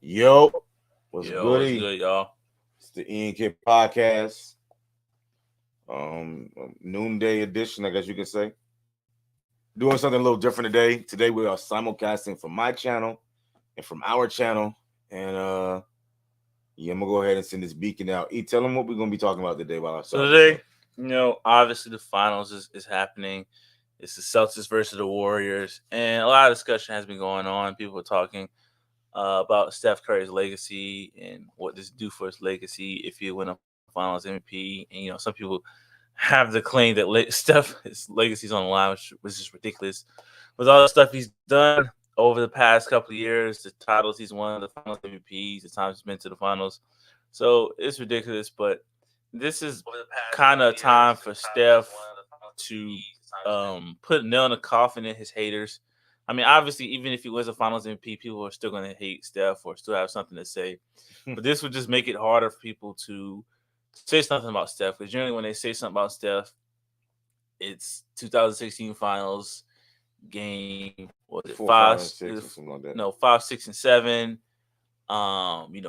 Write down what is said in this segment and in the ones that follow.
Yo, what's Yo, what's goody? good, y'all? It's the E&Kidd podcast, noonday edition, I guess you can say. Doing something a little different today. Today we are simulcasting from my channel and from our channel, and yeah, I'm gonna go ahead and send this beacon out. Tell them what we're gonna be talking about today while I So start the show. today, obviously the finals is happening. It's the Celtics versus the Warriors, and a lot of discussion has been going on. People are talking about Steph Curry's legacy and what this do for his legacy if he win a Finals MVP. And some people have the claim that Steph his legacy's on the line, which is ridiculous. With all the stuff he's done over the past couple of years, the titles he's won, the Finals MVPs, the times he's been to the Finals, so it's ridiculous. But this is kind of a time for Steph to put a nail in the coffin in his haters. I mean, obviously, even if he wins a Finals MVP, people are still going to hate Steph or still have something to say. But this would just make it harder for people to say something about Steph. Because generally, when they say something about Steph, it's 2016 Finals game. Was it Four, five? five, and six, or something like that. No, 5, 6, and 7.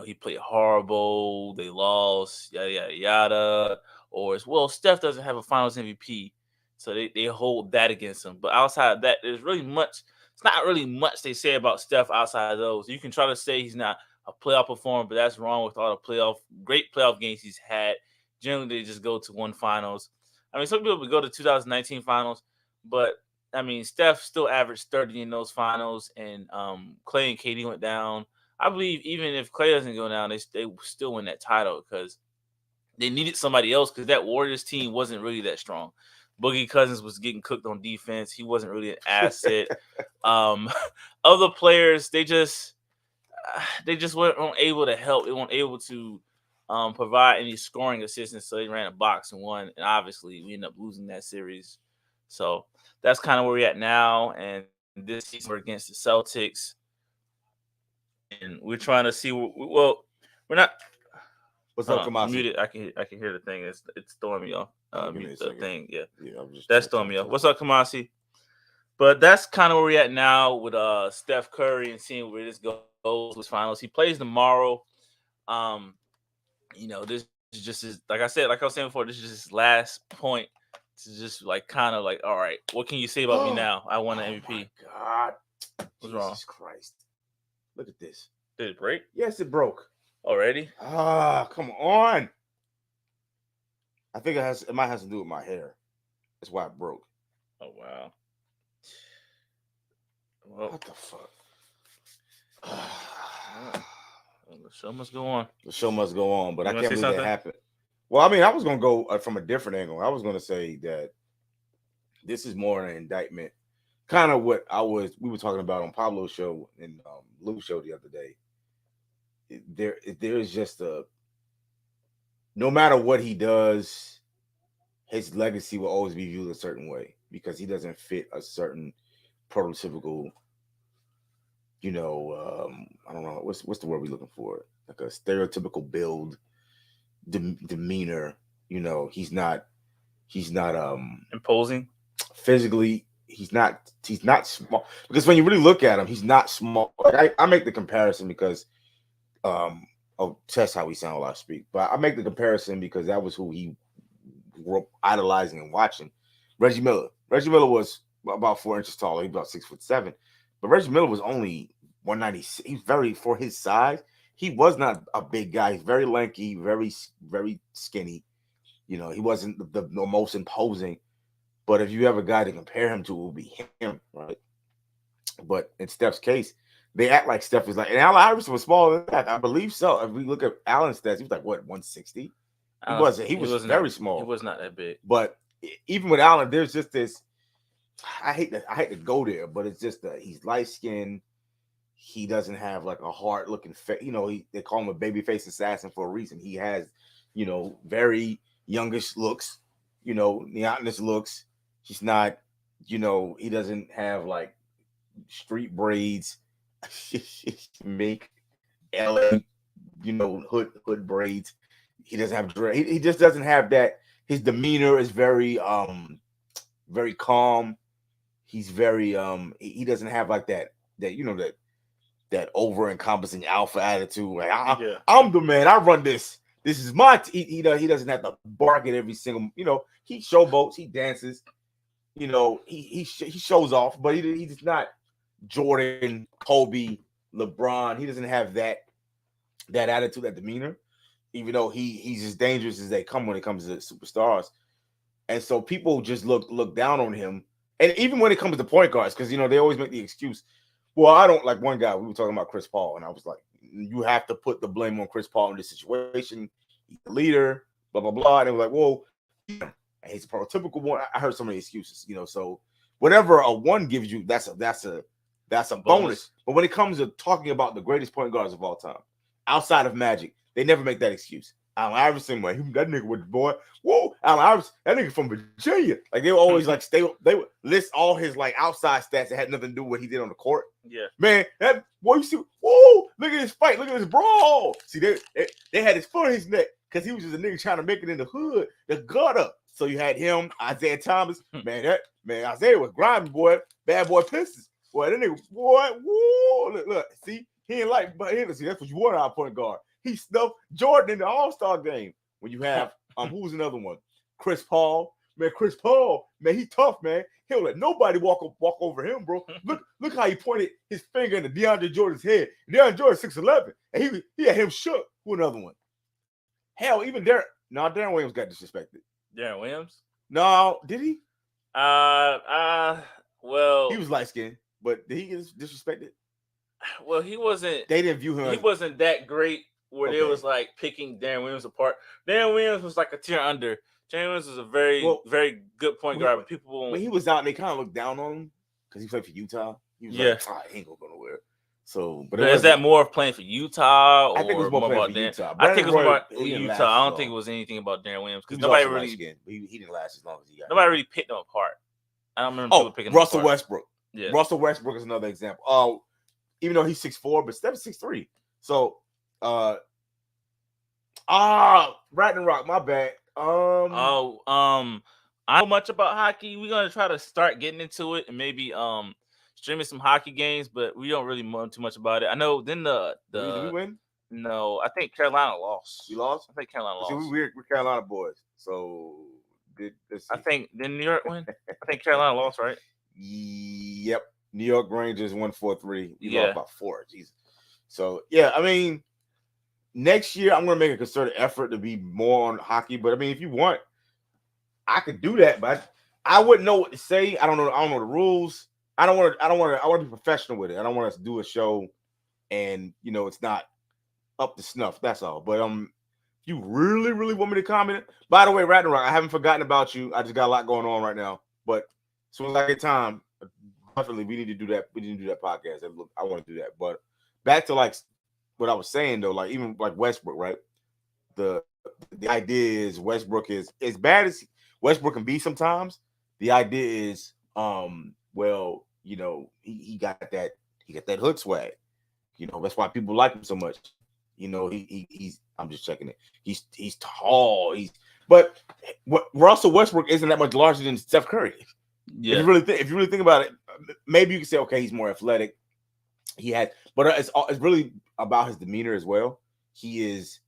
He played horrible. They lost. Yada yada yada. Or as well, Steph doesn't have a Finals MVP, so they hold that against him. But outside of that, there's really much. It's not really much they say about Steph outside of those. You can try to say he's not a playoff performer, but that's wrong with all the great playoff games he's had. Generally, they just go to one Finals. I mean, some people would go to 2019 Finals, but I mean, Steph still averaged 30 in those finals, and Clay and KD went down. I believe even if Clay doesn't go down, they still win that title because they needed somebody else because that Warriors team wasn't really that strong. Boogie Cousins was getting cooked on defense. He wasn't really an asset. Um, Other players, they just weren't able to help. They weren't able to provide any scoring assistance, so they ran a box and won. And obviously, we ended up losing that series. So that's kind of where we're at now. And this season, we're against the Celtics, and we're trying to see. Well, we're not. What's Hold up, on, I'm Kamasi? muted. I can hear the thing. It's throwing me off. Give me Mute a the second. thing. Yeah, Yeah, I'm just that's trying throwing me to off. tell. What's up, Kamasi? But that's kind of where we're at now with Steph Curry and seeing where this goes with finals. He plays tomorrow. Um, this is just like I was saying before, this is just his last point to just like kind of like, all right, what can you say about me now? I won an Oh my MVP. God, What's wrong? Jesus Christ! Look at this. Did it break Yes, it broke. already? Come on. I think it might have to do with my hair. That's why it broke. Oh wow. Well, What the fuck? the show must go on. The show must go on, but You I want to can't say believe that something? happened. Well, I mean, I was gonna go from a different angle. I was gonna say that this is more an indictment, kind of what we were talking about on Pablo's show and Lou's show the other day. There is just a no matter what he does, his legacy will always be viewed a certain way because he doesn't fit a certain prototypical, I don't know what's the word we're looking for, like a stereotypical build, demeanor. He's not Imposing. physically. He's not small because when you really look at him, he's not small. Like I make the comparison because oh, test how we sound while I speak. But I make the comparison because that was who he grew up idolizing and watching. Reggie Miller. Reggie Miller was about 4 inches taller. He was about 6'7". But Reggie Miller was only 196. He's very for his size. He was not a big guy. He's very lanky, very skinny. He wasn't the most imposing. But if you have a guy to compare him to, it would be him, right? But in Steph's case, they act like Steph is like, and Allen Iverson was smaller than that. I believe so. If we look at Allen's stats, he was like what 160. He I wasn't. He He was wasn't that. very He small. was not that big. But even with Allen, there's just this. I hate to go there, but it's just that he's light skinned. He doesn't have like a hard looking face. They call him a baby face assassin for a reason. He has, very youngish looks. Neotenous looks. He's not. He doesn't have like street braids, make LA, hood braids. He doesn't have dread. He just doesn't have that. His demeanor is very calm. He's very he doesn't have like that over-encompassing alpha attitude. Like Yeah. I'm the man. I run this. This is my. He doesn't have to bark at every single. He showboats. He dances. He shows off, but he's not Jordan, Kobe, LeBron. He doesn't have that attitude, that demeanor. Even though he's as dangerous as they come when it comes to superstars, and so people just look down on him. And even when it comes to point guards, because they always make the excuse. Well, I don't like one guy. We were talking about Chris Paul, and I was like, you have to put the blame on Chris Paul in this situation. He's the leader, blah blah blah. And they were like, well, and he's a prototypical one. I heard so many excuses, So whatever a one gives you, that's a bonus. But when it comes to talking about the greatest point guards of all time, outside of Magic, they never make that excuse. Allen Iverson, that nigga with the boy. Whoa, Allen Iverson, that nigga from Virginia. Like they were always like they would list all his like outside stats that had nothing to do with what he did on the court. Yeah, man, that boy, you see, whoa, look at his fight, look at his brawl. See, they had his foot on his neck because he was just a nigga trying to make it in the hood, the gutter. So you had him, Isaiah Thomas. Man, Isaiah was grinding, boy. Bad boy Pistons. Boy, that nigga, boy, whoa, look, see, he ain't like, but see, that's what you want out of point guard. He snuffed Jordan in the All-Star game. When you have who was another one? Chris Paul. Man, Chris Paul, man, he tough, man. He'll let nobody walk over him, bro. Look how he pointed his finger into DeAndre Jordan's head. DeAndre Jordan 6'11", and he had him shook. Who another one? Hell, even Darren Williams got disrespected. Darren Williams? No, did he? Well, he was light skinned, but did he get disrespected? Well, he wasn't. They didn't view him. He wasn't that great. Where they was like picking Darren Williams apart. Darren Williams was like a tier under. Darren Williams was a very good point guard, but people when he was out, they kind of looked down on him because he played for Utah. He was like, he ain't gonna go nowhere. So, but is that more of playing for Utah? Or I think it was more about Utah. I think it was more about Utah. I don't think it was anything about Darren Williams because nobody really. He didn't last as long as he got. Nobody really picked him apart. I don't remember people picking Russell him apart. Westbrook. Yeah, Russell Westbrook is another example. Even though he's 6'4", but Steph's 6'3". So, Ratton Rock, my bad. I don't know much about hockey. We're gonna try to start getting into it and maybe streaming some hockey games, but we don't really know too much about it. I know. Then did we win? No, I think Carolina lost. We lost. I think Carolina lost. See, we're Carolina boys, so I think did New York win? I think Carolina lost, right? Yep. New York Rangers 1-4-3. We lost by 4. Jesus. So yeah, I mean, next year I'm gonna make a concerted effort to be more on hockey. But I mean, if you want, I could do that, but I wouldn't know what to say. I don't know the rules. I want to be professional with it. I don't want us to do a show and it's not up to snuff. That's all. But if you really, really want me to comment, by the way, Ratton Rock, I haven't forgotten about you. I just got a lot going on right now. But as soon as I get time, definitely we need to do that. We need to do that podcast. I want to do that. But back to like what I was saying though, like even like Westbrook, right? The idea is Westbrook is as bad as Westbrook can be sometimes. The idea is, well, he got that hood swag. That's why people like him so much. He's I'm just checking it. He's tall. But Russell Westbrook isn't that much larger than Steph Curry. Yeah. If you really think about it, maybe you can say, okay, he's more athletic. But it's really about his demeanor as well. He's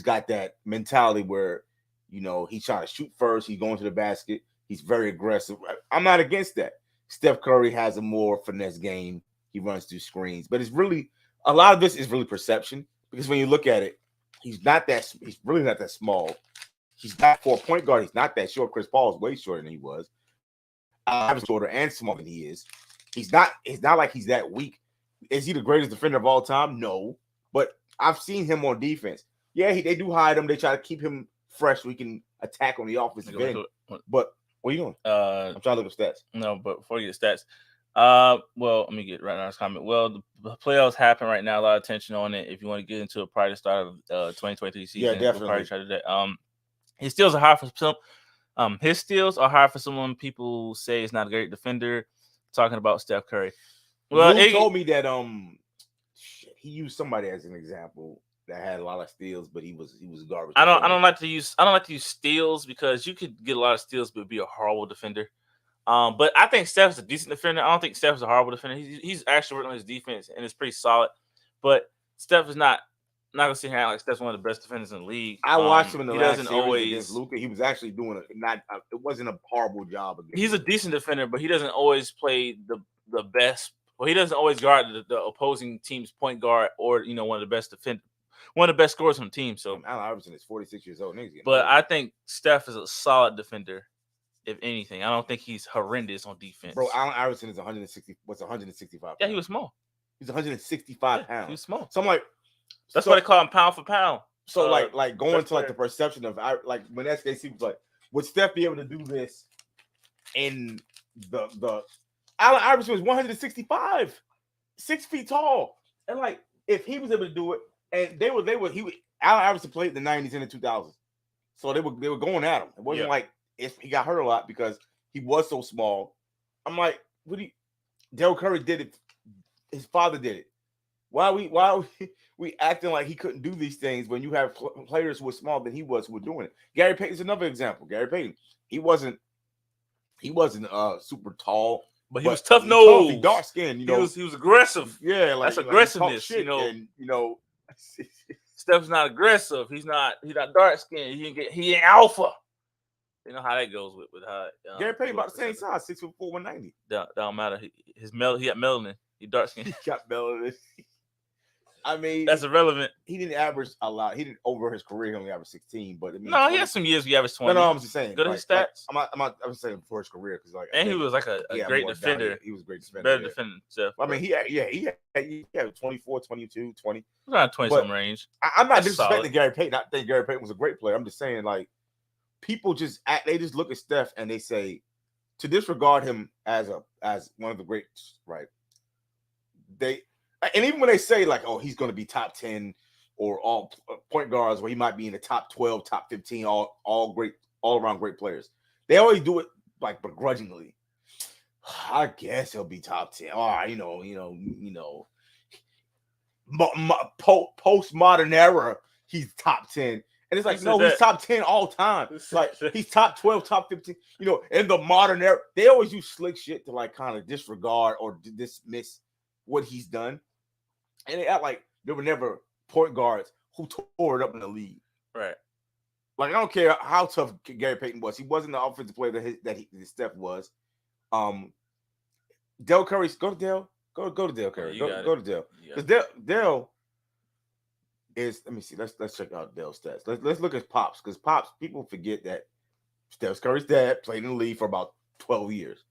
got that mentality where, he's trying to shoot first. He's going to the basket. He's very aggressive. I'm not against that. Steph Curry has a more finesse game. He runs through screens, but it's really a lot of this is really perception because when you look at it, he's really not that small. He's not for a point guard. He's not that short. Chris Paul is way shorter than he was. I'm shorter and smaller than he is. It's not like he's that weak. Is he the greatest defender of all time? No, but I've seen him on defense. Yeah, they do hide him. They try to keep him fresh so he can attack on the offensive end. But what are you doing? I'm trying to look at stats. No, but before you get stats, well, let me get right now this comment. Well, the playoffs happen right now. A lot of attention on it. If you want to get into it prior to the start of 2023 season, yeah, definitely. We'll probably try to do that. His steals are hard for some. His steals are hard for someone people say is not a great defender. Talking about Steph Curry. Well, he told me that he used somebody as an example that had a lot of steals, but he was garbage. I don't like to use steals because you could get a lot of steals but be a horrible defender. But I think Steph's a decent defender. I don't think Steph's a horrible defender. He's actually working on his defense and it's pretty solid. But Steph is not. I'm not gonna sit here and act like Steph's one of the best defenders in the league. I watched him in the he last doesn't series always against Luka. He was actually doing it wasn't a horrible job. He's a decent defender, but he doesn't always play the best. Well, he doesn't always guard the opposing team's point guard or one of the best scorers on the team. So Allen Iverson is 46 years old. But I think Steph is a solid defender. If anything, I don't think he's horrendous on defense. Bro, Allen Iverson is 165 pounds. Yeah, he was small. He's 165 pounds. He was small. So I'm like, that's why they call him pound for pound. So like going to like the perception of like when SKC was like, would Steph be able to do this in the Allen Iverson was 165, 6 feet tall, and like if he was able to do it, and Allen Iverson played in the 90s and the 2000s, so they were going at him. It wasn't like if he got hurt a lot because he was so small. I'm like, Del Curry did it. His father did it. Why are we acting like he couldn't do these things when you have players who were smaller than he was who were doing it? Gary Payton's another example. Gary Payton, he wasn't super tall, but he was tough nose. He dark skinned, He was aggressive. Yeah, that's aggressiveness. And Steph's not aggressive. He's not dark skinned. He ain't alpha. You know how that goes with how Gary Payton about the same size, 6'4", 190. Don't matter. He got melanin. He dark skinned. He got melanin. I mean, that's irrelevant. He didn't average a lot. He didn't over his career. He only averaged 16. But he had some years he averaged 20. No, I'm just saying. Go to his stats. I'm saying before his career because he was like a great defender. He was a great defender. Better defender. Steph. I mean, he had 24, 22, 20. Around 20-something range. I'm not disrespecting Gary Payton. I think Gary Payton was a great player. I'm just saying, like, people just look at Steph and they say to disregard him as one of the greats, right? And even when they say like, oh, he's going to be top 10 or all point guards, where he might be in the top 12, top 15, all around great players, they always do it like begrudgingly. I guess he'll be top 10. Postmodern era, he's top 10. And it's like, no, he's top 10 all time. Like, he's top 12, top 15. In the modern era, they always use slick shit to like kind of disregard or dismiss what he's done. And they act like there were never point guards who tore it up in the league. Right. Like, I don't care how tough Gary Payton was. He wasn't the offensive player that Steph was. Del Curry, go to Del Curry. Go to Del. Because Del is, let me see. Let's check out Del's stats. Let's look at Pops, because Pops, people forget that Steph Curry's dad played in the league for about 12 years.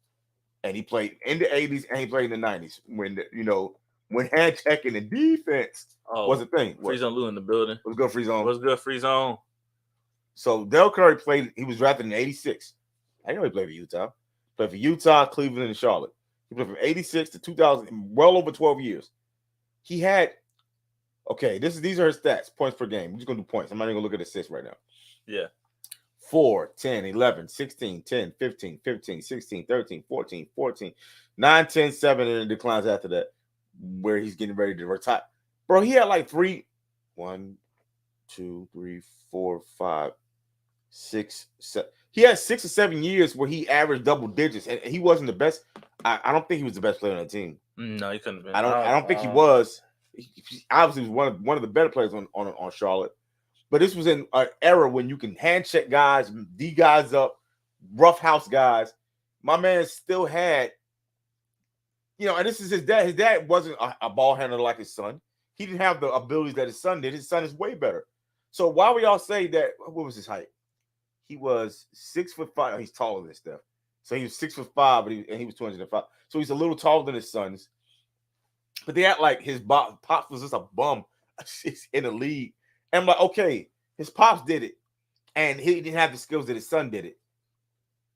And he played in the 80s and he played in the 90s when hand checking and defense was a thing. Free zone Lou in the building. What's good, free zone? What's good, free zone? So Del Curry he was drafted in 86. I know he played for Utah. Played for Utah, Cleveland, and Charlotte. He played from 86 to 2000, well over 12 years. He had, these are his stats, points per game. We're just going to do points. I'm not even going to look at assists right now. Yeah. 4, 10, 11, 16, 10, 15, 15, 16, 13, 14, 14, 9, 10, 7, and it declines after that, where he's getting ready to retire. Bro, he had like 1, 2, 3, 4, 5, 6, 7. He had 6 or 7 years where he averaged double digits, and he wasn't the best. I don't think he was the best player on the team. No, he couldn't have been. I don't think he was. He obviously was one of the better players on Charlotte. But this was in an era when you can hand check guys, D guys up, rough house guys. My man still had, and this is his dad. His dad wasn't a ball handler like his son. He didn't have the abilities that his son did. His son is way better. So why we all say that? What was his height? He was 6'5". He's taller than Steph. So he was 6'5", and he was 205. So he's a little taller than his sons. But they act like his pops was just a bum in the league. And I'm like, okay, his pops did it, and he didn't have the skills that his son did it.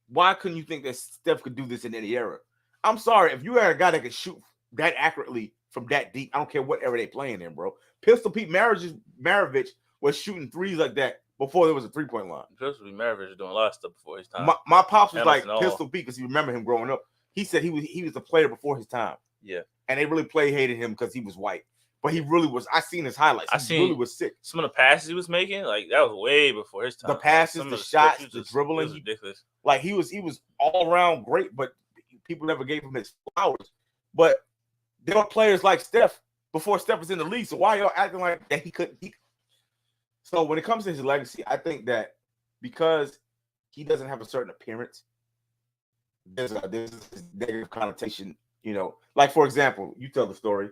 Why couldn't you think that Steph could do this in any era? I'm sorry, if you had a guy that could shoot that accurately from that deep, I don't care what era they playing in, bro. Pistol Pete Maravich was shooting threes like that before there was a 3-point line. Pistol Pete Maravich was doing a lot of stuff before his time. My pops was like Pistol Pete because he remember him growing up. He said he was a player before his time. Yeah, and they really hated him because he was white. But he really was. I seen his highlights. He really was sick. Some of the passes he was making, like that was way before his time. The passes, the shots, the dribbling, ridiculous. Like he was all around great, but people never gave him his flowers. But there were players like Steph, before Steph was in the league. So why y'all acting like that he couldn't? So when it comes to his legacy, I think that because he doesn't have a certain appearance, there's this negative connotation. Like for example, you tell the story.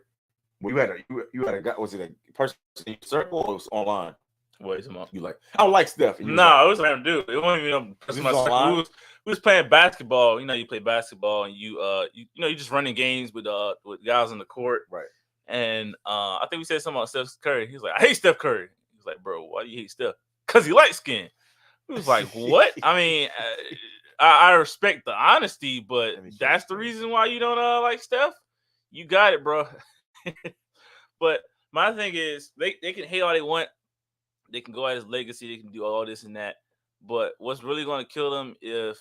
When you had a guy. Was it a person in your circle or was it online? What is about? You like? I don't like Steph. No, it was random dude. It wasn't even person in my circle. We was playing basketball. You play basketball and you just running games with guys on the court. Right. And I think we said something about Steph Curry. He was like, I hate Steph Curry. He was like, bro, why do you hate Steph? Because he light skin. He was like, what? I mean, I respect the honesty, but that's the reason why you don't like Steph? You got it, bro. But my thing is, they can hate all they want. They can go at his legacy. They can do all this and that. But what's really going to kill him if,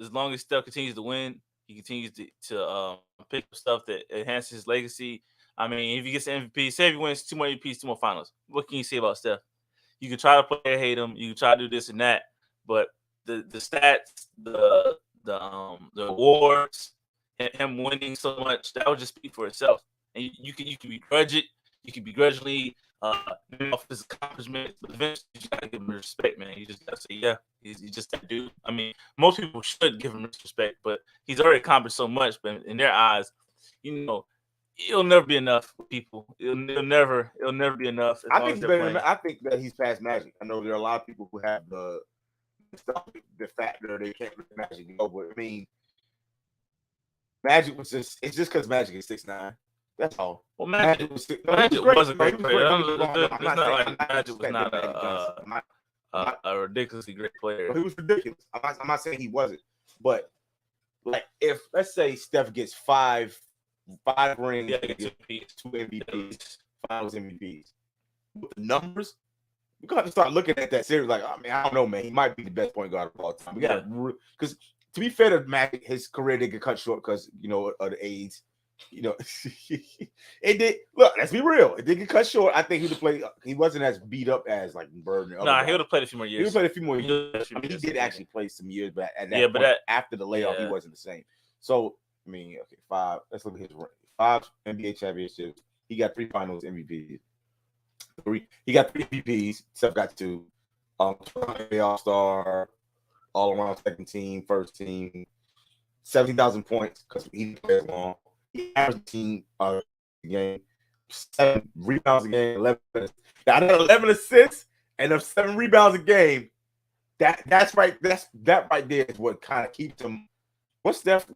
as long as Steph continues to win, he continues to pick up stuff that enhances his legacy. I mean, if he gets an MVP, say if he wins 2 more MVPs, 2 more finals, what can you say about Steph? You can try to play and hate him. You can try to do this and that. But the stats, the awards, and him winning so much, that would just speak for itself. And you can begrudge it. You can begrudgingly off his accomplishments, but eventually you gotta give him respect, man. You just gotta say, yeah, he's just that dude. I mean, most people should give him respect, but he's already accomplished so much. But in their eyes, it'll never be enough for people. It'll never be enough. I think that he's past Magic. I know there are a lot of people who have the factor they can't really Magic go, but I mean, Magic was it's just because Magic is 6'9". That's all. Well, Magic was a great player. It's not like Magic was not a ridiculously great player. He was ridiculous. I'm not saying he wasn't, but like if let's say Steph gets five rings, 2 MVPs, finals MVPs, with the numbers, we got to start looking at that series like, I mean, I don't know, man. He might be the best point guard of all time. We got because to be fair to Magic, his career did get cut short because of the AIDS. It did. Look, let's be real. It did get cut short. I think he wasn't as beat up as like Bird. Nah, he would have played a few more years. He would have played a few more years. I mean, he did actually play some years, but at that point, after the layoff, he wasn't the same. So, I mean, okay, 5. Let's look at his 5 NBA championships. He got 3 finals MVPs. He got 3 MVPs. Steph got 2. All-Star, all-around second team, first team, 17,000 points because he didn't play as long. He averaged team a game, 7 rebounds a game, 11 assists. Got 11 assists and 7 rebounds a game. That's right. That right there is what kind of keeps him. What's Steph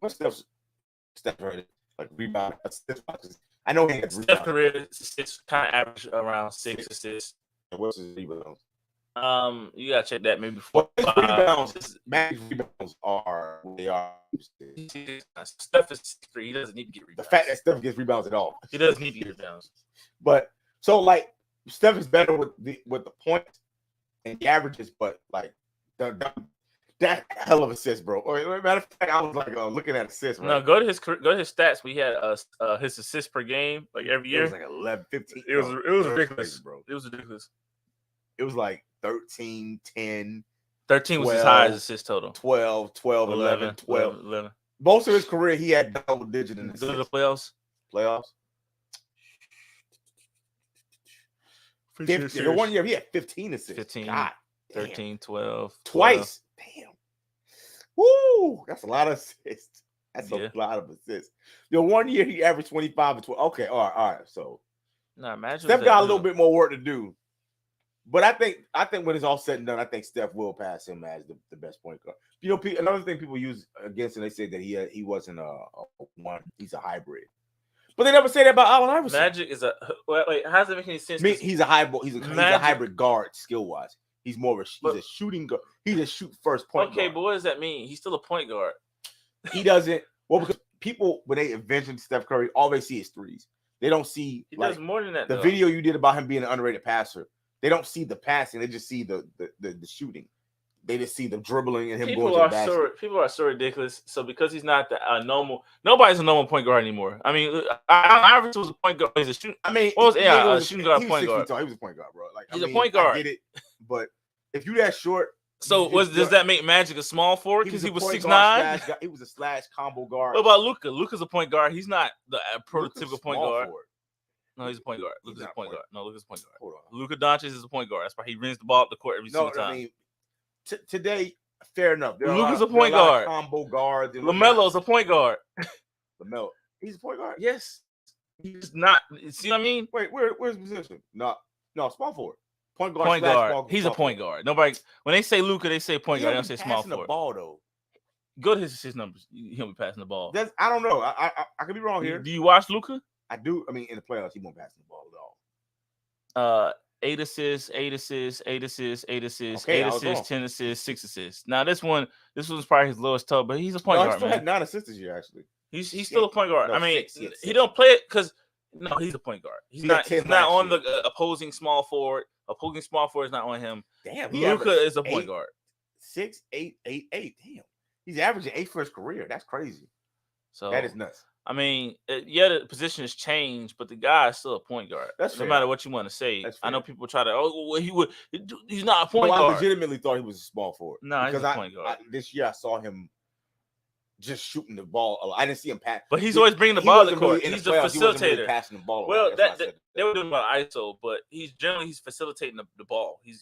rated? Like rebound assists. I know he had Steph career assists kind of average around 6 assists. And what's his rebounds? You gotta check that maybe 4. Rebounds. Magic's rebounds are what they are. Steph is 3. He doesn't need to get rebounds. The fact that Steph gets rebounds at all. He doesn't need to get rebounds. But so like Steph is better with the points and the averages, but like that hell of assists, bro. Or matter of fact, I was like looking at assists. Right? No, go to his stats. We had his assists per game like every year. It was like 11, 15. It was ridiculous, crazy, bro. It was ridiculous. It was like 13, 10. 13 was his highest assist total. 12, 11, 12. Most of his career, he had double digit in assists. Go to the playoffs. The 1 year, he had 15 assists. 15, God, 13, 12. Twice. Damn. Woo! That's a lot of assists. That's a lot of assists. The 1 year, he averaged 25 and 12. Okay, all right. So, imagine Steph got a little bit more work to do. But I think when it's all said and done, I think Steph will pass him as the best point guard. Another thing people use against him, they say that he wasn't a one. He's a hybrid. But they never say that about Allen Iverson. Magic is wait. How does it make any sense? He's a hybrid. He's a hybrid guard skill wise. He's more of a shooting guard. He's a shoot first point guard. Okay, but what does that mean? He's still a point guard. He doesn't. Well, because people when they envision Steph Curry, all they see is threes. They don't see. He does more than that. The video you did about him being an underrated passer. They don't see the passing. They just see the shooting. They just see the dribbling and him going to the basket. People are so ridiculous. So because he's not the normal, nobody's a normal point guard anymore. I mean, Iverson was a point guard. He's a shooting. I mean, a shooting guard, point guard. He was a point guard, bro. Like he's a point guard. I get it, but if you that short, so does that make Magic a small forward because he was 6'9"? He was a slash combo guard. What about Luka? Luka's a point guard. He's not the prototypical point guard. Forward. No, he's a point guard. He's Luka's a not point guard. No, Luka's a point guard. Hold on. Luka Doncic is a point guard. That's why he rings the ball up the court every single time. I mean, today, fair enough. Luka's a point guard. Combo guards. LaMelo's a point guard. LaMelo, he's a point guard. Yes, he's not. See what I mean? Wait, where's his position? No, small forward. Point guard. Point guard. Small, he's small a point guard. Nobody. When they say Luka, they say point guard. They don't say small forward. The ball though. Go to his numbers. He'll be passing the ball. I don't know. I could be wrong here. Do you watch Luka? I do. I mean, in the playoffs, he won't pass the ball at all. 8 assists, 8 assists, 8 assists, 8 assists, Okay, 8 assists, 10 assists, 6 assists. Now this was probably his lowest total, but he's a point guard. He still man. had 9 assists this year, actually. He's still a point guard. No, I mean, 6. he don't play it because he's a point guard. He's not on year. the opposing small forward. Opposing small forward is not on him. Damn, Luka is a point guard. 6, 8, 8, 8. Damn, he's averaging 8 for his career. That's crazy. So that is nuts. I mean, the position has changed, but the guy is still a point guard. That's no matter what you want to say. I know people try to, he's not a point guard. I legitimately thought he was a small forward. No, he's a point guard. This year I saw him just shooting the ball. I didn't see him pass. But he's always bringing the ball to the court. He's the facilitator. He wasn't really passing the ball. Well, they were doing about ISO, but he's facilitating the ball. He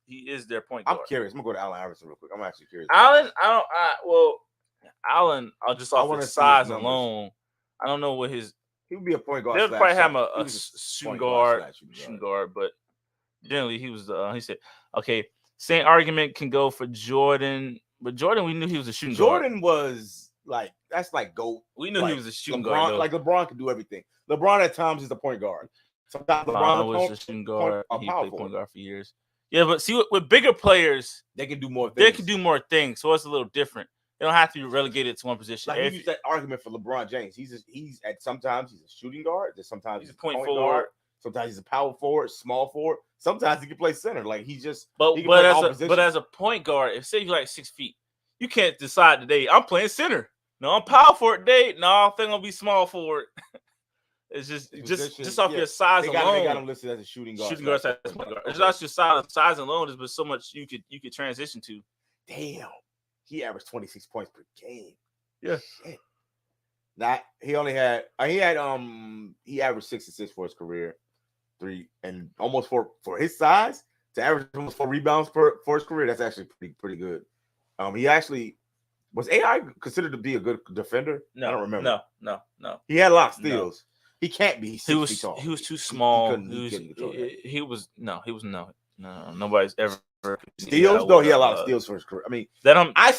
is their point guard. I'm curious. I'm gonna go to Allen Iverson real quick. I'm actually curious. Allen, Allen, just off his size alone. I don't know what his. He would be a point guard. They'll probably have a shooting guard, but generally he was. He said, "Okay, same argument can go for Jordan, but Jordan, we knew he was a shooting guard. Jordan was like that's like GOAT. We knew he was a shooting LeBron, guard. Like LeBron could do everything. LeBron at times is the point guard. Sometimes LeBron was a shooting guard. He played point guard for years. Yeah, but see, with bigger players, they can do more things. They can do more things, so it's a little different. They don't have to be relegated to one position. Like you use that argument for LeBron James. Sometimes he's a shooting guard. Sometimes he's a point forward. Guard. Sometimes he's a power forward, small forward. Sometimes he can play center. Like he just. But as a point guard, if say you're like 6 feet, you can't decide today. I'm playing center. No, I'm power forward today. No, I think I'll be small forward. It's just off your size alone. They got him listed as a shooting guard. Shooting guard, as point guard. It's not your size alone. There's been so much you could transition to. Damn. He averaged 26 points per game. Yeah. Shit. He averaged 6 assists for his career, 3 and almost for his size to average almost 4 rebounds for his career. That's actually pretty good. He actually was AI considered to be a good defender. No, I don't remember. No. He had a lot of steals. No. He can't be. He was too small. Nobody's ever. Steals? No, he had a lot of steals for his career. I mean, I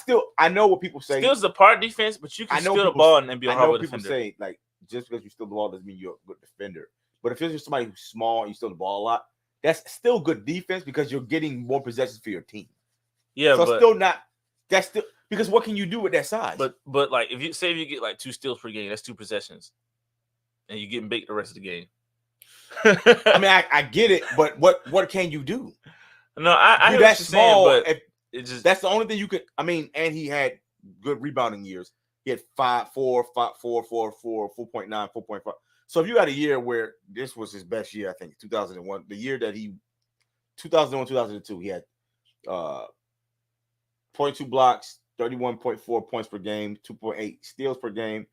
know what people say. Steals is a part of defense, but you can steal the ball and be a hard defender. I know people say, like, just because you steal the ball doesn't mean you're a good defender. But if you're just somebody who's small and you steal the ball a lot, that's still good defense because you're getting more possessions for your team. Yeah, so still not. That's still because what can you do with that size? But like if you get like 2 steals per game, that's 2 possessions, and you're getting baked the rest of the game. I mean, I get it, but what can you do? No, I hear what you're saying, but that's the only thing you could. I mean, and he had good rebounding years. He had 4.9, 4.5. So if you had a year where this was his best year, I think 2001, the year that 2001, 2002, he had 0.2 blocks, 31.4 points per game, 2.8 steals per game,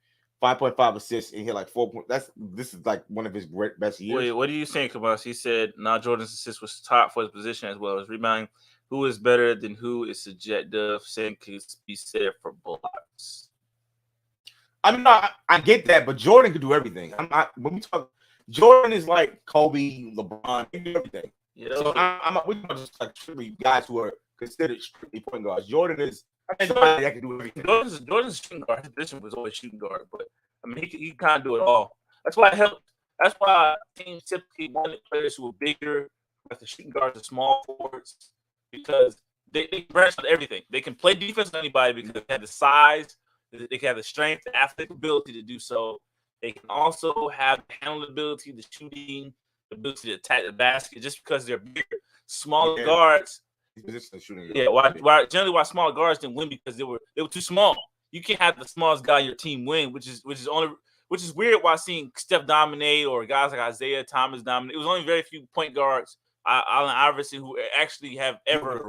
5.5 assists, and he had like 4 points. This is like one of his best years. Wait, what are you saying, Kabas? He said Jordan's assist was top for his position as well as rebounding. Who is better than who is subjective? Saying could be said for blocks. I mean, I get that, but Jordan could do everything. When we talk, Jordan is like Kobe, LeBron, he can do everything. Yeah. So we're just like strictly guys who are considered strictly point guards. Jordan is somebody that can do everything. Jordan's shooting guard. His position was always shooting guard, but I mean he kind of do it all. That's why it helped. That's why teams typically wanted players who were bigger, like the shooting guards, the small forwards, because they branch on everything. They can play defense on anybody because they have the size, they can have the strength, the athletic ability to do so. They can also have the handling ability, the shooting, the ability to attack the basket, just because they're bigger. Smaller guards. Yeah, why smaller guards didn't win because they were too small. You can't have the smallest guy on your team win, which is weird. Why seeing Steph dominate or guys like Isaiah Thomas dominate. It was only very few point guards, Allen Iverson, who actually have ever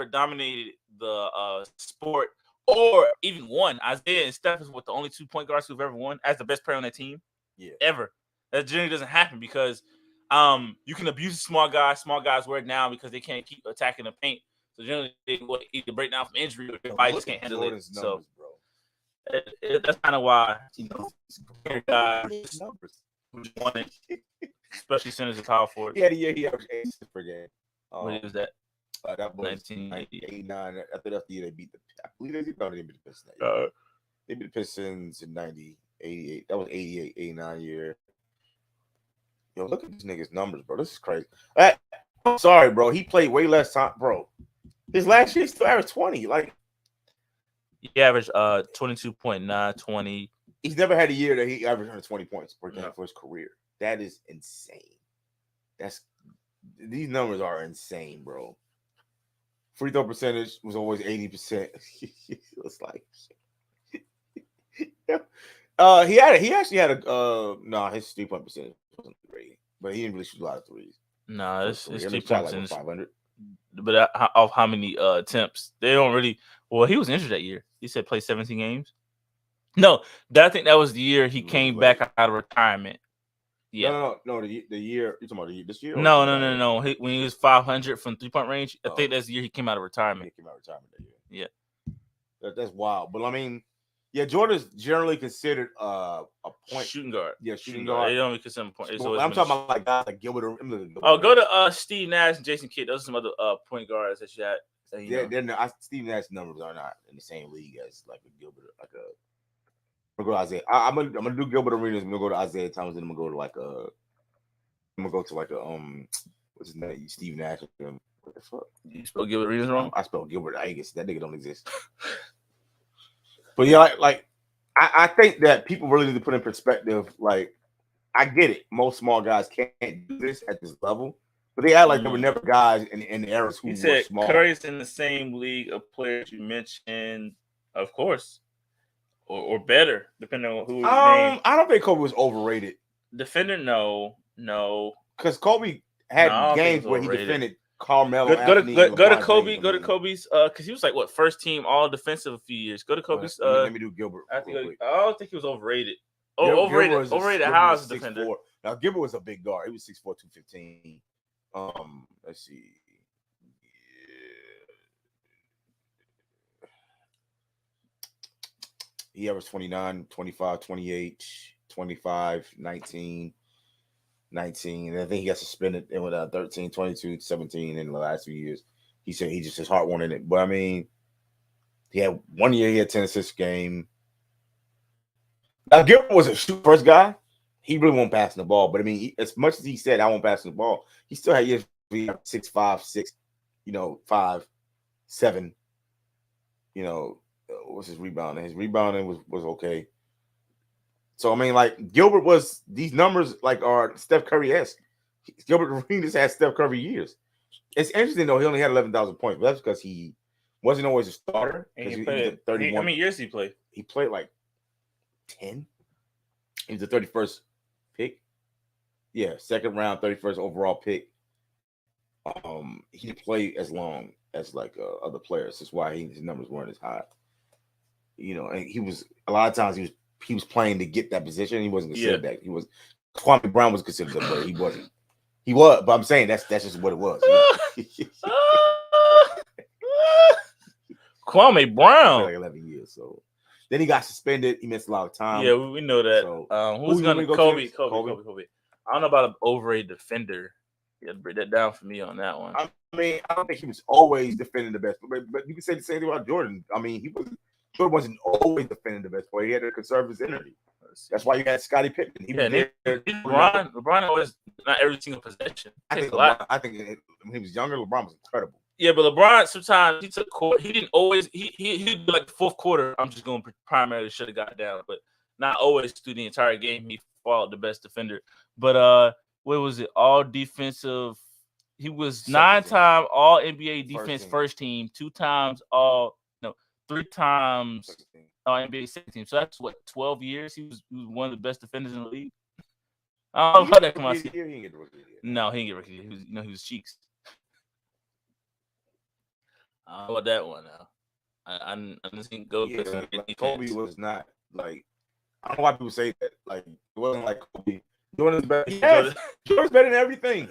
dominated the sport or even won. Isaiah and Steph is the only 2 point guards who've ever won as the best player on that team. Yeah, ever. That generally doesn't happen because you can abuse small guys. Small guys wear it down because they can't keep attacking the paint. So generally they will either break down from injury or their body just can't handle it. So that's kind of why guys who just want it, especially centers and power forwards. Yeah, he averaged 8 assists per game. What year was that? That was 1989. I think that's the year they beat the. I believe they beat the Pistons. They beat the Pistons in 90, 88. That was 88, 89 year. Yo, look at this nigga's numbers, bro. This is crazy. I'm sorry, bro. He played way less time, bro. His last year, he still averaged 20. Like, he averaged 22.9, 20. He's never had a year that he averaged 120 points per game for his career. That is insane. These numbers are insane, bro. Free throw percentage was always 80%. It's like, he actually had his 3-point percentage wasn't great, but he didn't really shoot a lot of threes. No, it's 3 shot like 500. But of how many attempts? They don't really. Well, he was injured that year. He said play 17 games. No, I think that was the year he came back out of retirement. Yeah. No. The year you talking about this year? No. When he was 500 from 3-point range, I think that's the year he came out of retirement. He came out of retirement that year. Yeah. That's wild. But I mean, yeah, Jordan's generally considered a point shooting guard. Yeah, shooting guard. They don't even consider him a point. I'm talking about like guys like Gilbert. Go to Steve Nash and Jason Kidd. Those are some other point guards that you had. Steve Nash's numbers are not in the same league as like a Gilbert, like a. I'm gonna go to Isaiah. I'm gonna do Gilbert Arenas. I'm gonna go to Isaiah Thomas, and I'm gonna go to like a what's his name? Steve Nash. What the fuck? You spelled Gilbert Arenas wrong? I spelled Gilbert. I guess that nigga don't exist. But yeah, I think that people really need to put in perspective. Like, I get it. Most small guys can't do this at this level, but they act like there were never guys in the eras who were small. Curry's in the same league of players you mentioned, of course, or better, depending on who. I don't think Kobe was overrated. Defender, no, because Kobe had games where he defended Carmelo. Go to Kobe. Go to Kobe's. Because he was like first team all defensive a few years. Go to Kobe's. Let me do Gilbert. I don't think he was overrated. Overrated. How as a defender? Now Gilbert was a big guard. He was 6'4", 215. Let's see. He averaged 29, 25, 28, 25, 19. And I think he got suspended and went 13, 22, 17 in the last 2 years. He said his heart wanted it. But I mean, he had 1 year he had 10 assists a game. Now Gilbert was a shoot first guy. He really won't pass the ball. But I mean, as much as he said I won't pass the ball, he still had years 6'5", 6, 5, 7. What's his rebounding? His rebounding was okay. So I mean, like Gilbert was these numbers like are Steph Curry-esque. Gilbert Arenas had Steph Curry years. It's interesting though. He only had 11,000 points, but that's because he wasn't always a starter. And he played 31. How many years did he play? He played like 10. He was the 31st pick. Yeah, second round, 31st overall pick. He didn't play as long as like other players. That's why his numbers weren't as high. And he was a lot of times he was playing to get that position. He wasn't considered that. He was Kwame Brown was considered a player. He wasn't. He was, but I'm saying that's just what it was. Kwame Brown, like 11 years. So then he got suspended. He missed a lot of time. Yeah, we know that. So, who's gonna Kobe? I don't know about an overrated defender. You got to break that down for me on that one. I mean, I don't think he was always defending the best, but you can say the same thing about Jordan. I mean, Jordan wasn't always defending the best player. He had to conserve his energy. That's why you had Scottie Pippen. LeBron always not every single possession. I think when he was younger, LeBron was incredible. Yeah, but LeBron sometimes he took court. He didn't always. He'd be like the fourth quarter. I'm just going to primarily shut have got down, but not always through the entire game. He followed the best defender. But what was it? All defensive. He was 9-time All NBA defense first team, 3 times All NBA second team. So that's 12 years. He was one of the best defenders in the league. I don't know how that come out. No, he didn't get rookie year. He was cheeks. I don't know about that one now. I just think go. Kobe was not like. I don't know why people say that. Like it wasn't like Kobe Jordan's better. Yes, Jordan's better than everything.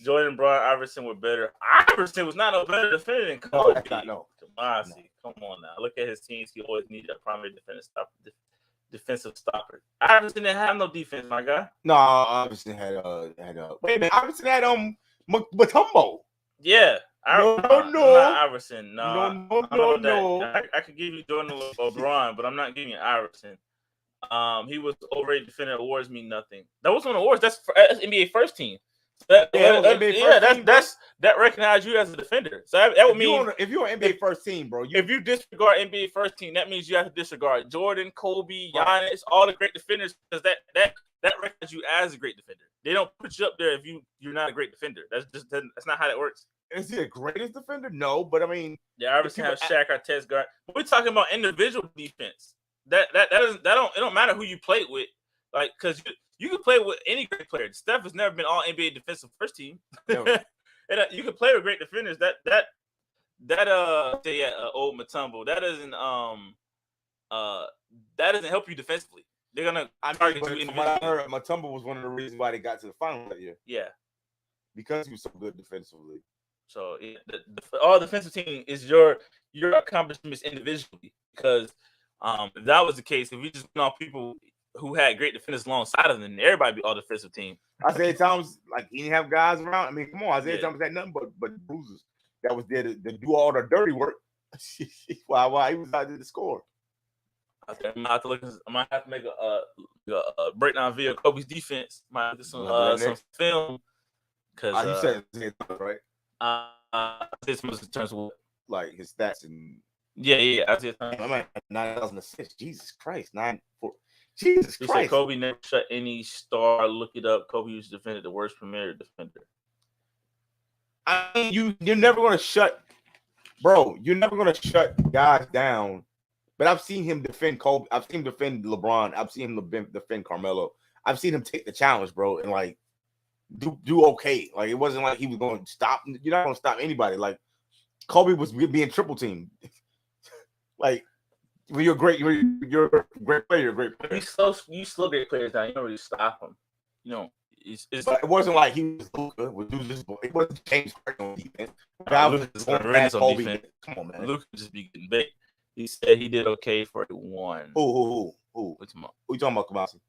Jordan and Brian Iverson were better. Iverson was not no better defender than Kobe. No, that's not no. Come on now. Look at his teams. He always needed a primary defensive stopper. Iverson didn't have no defense, my guy. No, Iverson had wait a minute. Iverson had Mutombo. Yeah. No. Not Iverson. No. I could give you Jordan or Brian, but I'm not giving you Iverson. He was overrated defender. Awards mean nothing. That was on awards. That's NBA first team. That recognized you as a defender. So that would mean if you're an NBA first team, bro. If you disregard NBA first team, that means you have to disregard Jordan, Kobe, Giannis, all the great defenders, because that recognizes you as a great defender. They don't put you up there if you're not a great defender. That's not how that works. Is he the greatest defender? No, but I mean, I obviously have Shaq Artest guard. But we're talking about individual defense. It don't matter who you played with, like, because you can play with any great player. Steph has never been all NBA defensive first team. And you can play with great defenders. Old Mutombo, that doesn't help you defensively. They're gonna target you individually. I heard, Mutombo was one of the reasons why they got to the final that year. Yeah, because he was so good defensively. So all defensive team is your accomplishments individually. Because if that was the case, if we just went off people who had great defenders alongside of them, everybody be all defensive team. Isaiah Thomas, like, he didn't have guys around. I mean, come on, Isaiah Thomas had nothing but bruises that was there to do all the dirty work while he was out there to score. I might have to make a breakdown video of Kobe's defense. Might have to some film. Because you said Isaiah Thomas, right? This was in terms of like his stats and Isaiah Thomas. I'm at 9,000 assists. Jesus Christ, 9-4. Jesus He Christ. said Kobe never shut any star. Look it up. Kobe used to defend the worst premier defender. I mean, you're never gonna shut, bro. You're never gonna shut guys down. But I've seen him defend Kobe. I've seen him defend LeBron. I've seen him defend Carmelo. I've seen him take the challenge, bro, and like do okay. Like, it wasn't like he was going to stop. You're not going to stop anybody. Like, Kobe was being triple teamed. Like, when you're great, you're a great player. You're a great player. You slow great players down. You don't really stop them. You know, but it wasn't like he was Luka. It wasn't James Harden on defense. On defense. Come on, man. Luka just be getting big. He said he did okay for a 1. Who you talking about, Kamasi?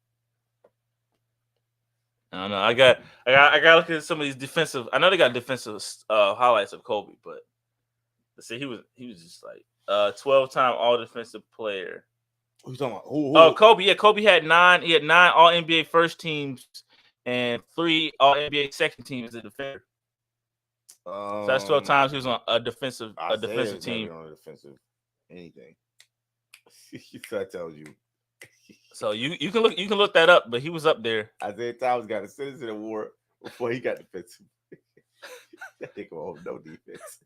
I don't know. I got to look at some of these defensive. I know they got defensive highlights of Kobe, but let's see, he was just like 12-time All Defensive Player. Who you talking about? Who? Oh, Kobe. Yeah, Kobe had 9. He had 9 All NBA first teams and 3 All NBA second teams as a defender. So that's 12 times he was on a defensive team. On a defensive anything. That tells you. So you can look that up, but he was up there. Isaiah Thomas got a Citizen Award before he got defensive. That nigga won't no defense.